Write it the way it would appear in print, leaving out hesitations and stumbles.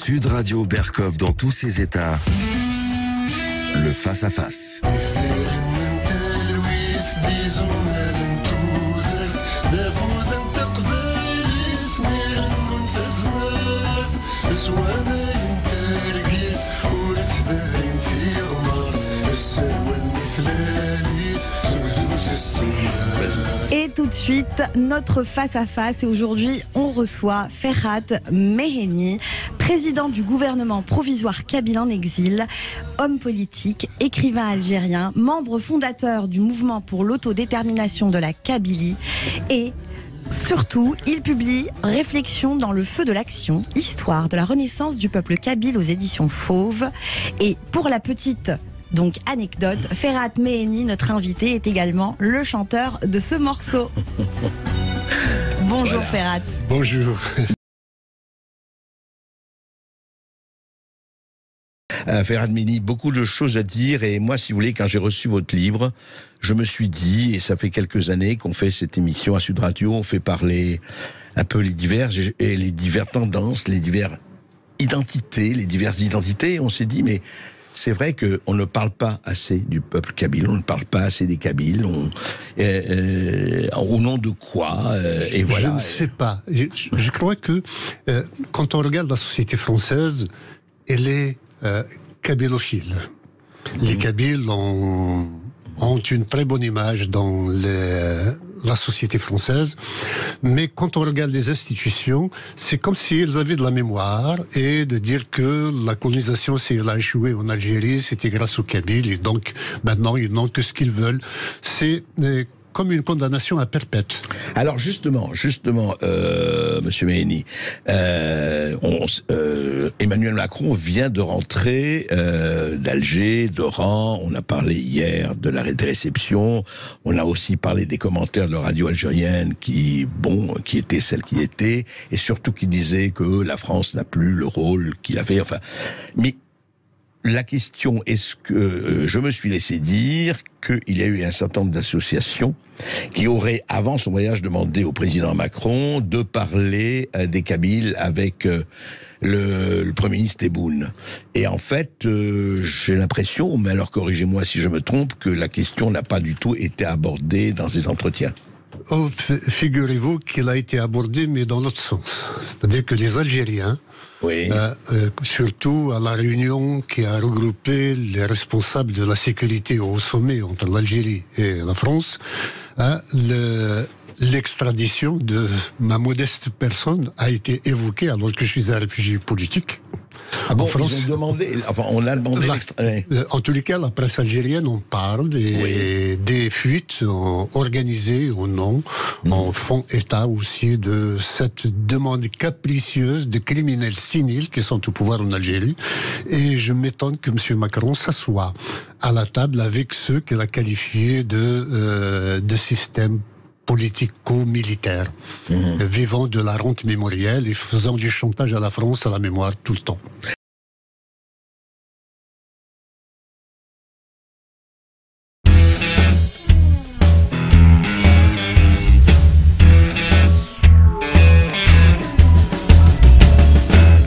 Sud Radio Berkov dans tous ses états. Le face-à-face. Et tout de suite, notre face-à-face. Et aujourd'hui, on reçoit Ferhat Meheni, président du gouvernement provisoire kabyle en exil, homme politique, écrivain algérien, membre fondateur du mouvement pour l'autodétermination de la Kabylie et surtout, il publie Réflexions dans le feu de l'action, histoire de la renaissance du peuple kabyle aux éditions Fauve. Et pour la petite anecdote, Ferhat Meheni, notre invité, est également le chanteur de ce morceau. Bonjour voilà. Ferhat. Bonjour. Ferhat Meheni, beaucoup de choses à dire, et moi, si vous voulez, quand j'ai reçu votre livre, je me suis dit, et ça fait quelques années qu'on fait cette émission à Sud Radio, on fait parler un peu les diverses tendances, les diverses identités, on s'est dit, mais c'est vrai qu'on ne parle pas assez du peuple kabyle, on ne parle pas assez des Kabyles, au nom de quoi et voilà. Je ne sais pas. Je crois que quand on regarde la société française, elle est kabylophile. Les Kabyles ont une très bonne image dans la société française, mais quand on regarde les institutions, c'est comme si elles avaient de la mémoire, et de dire que la colonisation, si elle a échoué en Algérie, c'était grâce aux Kabyles, et donc maintenant ils n'ont que ce qu'ils veulent. C'est comme une condamnation à perpète. Alors justement, Monsieur Meheni, Emmanuel Macron vient de rentrer d'Alger, d'Oran. On a parlé hier de l'arrêt de réception. On a aussi parlé des commentaires de la radio algérienne qui était celle qui était, et surtout qui disait que la France n'a plus le rôle qu'il avait. Enfin, mais la question, est-ce que je me suis laissé dire qu'il y a eu un certain nombre d'associations qui auraient, avant son voyage, demandé au président Macron de parler des Kabyles avec le Premier ministre Tebboune. Et en fait, j'ai l'impression, mais alors corrigez-moi si je me trompe, que la question n'a pas du tout été abordée dans ces entretiens. Oh, figurez-vous qu'elle a été abordée, mais dans l'autre sens. C'est-à-dire que les Algériens, oui. Surtout à la réunion qui a regroupé les responsables de la sécurité au sommet entre l'Algérie et la France, l'extradition de ma modeste personne a été évoquée alors que je suis un réfugié politique. Ah bon, ils ont demandé, on a demandé en tous les cas, la presse algérienne, on parle des fuites organisées ou non, en font état aussi de cette demande capricieuse de criminels séniles qui sont au pouvoir en Algérie. Et je m'étonne que M. Macron s'assoie à la table avec ceux qu'il a qualifiés de système politico-militaire, vivant de la rente mémorielle et faisant du chantage à la France à la mémoire tout le temps.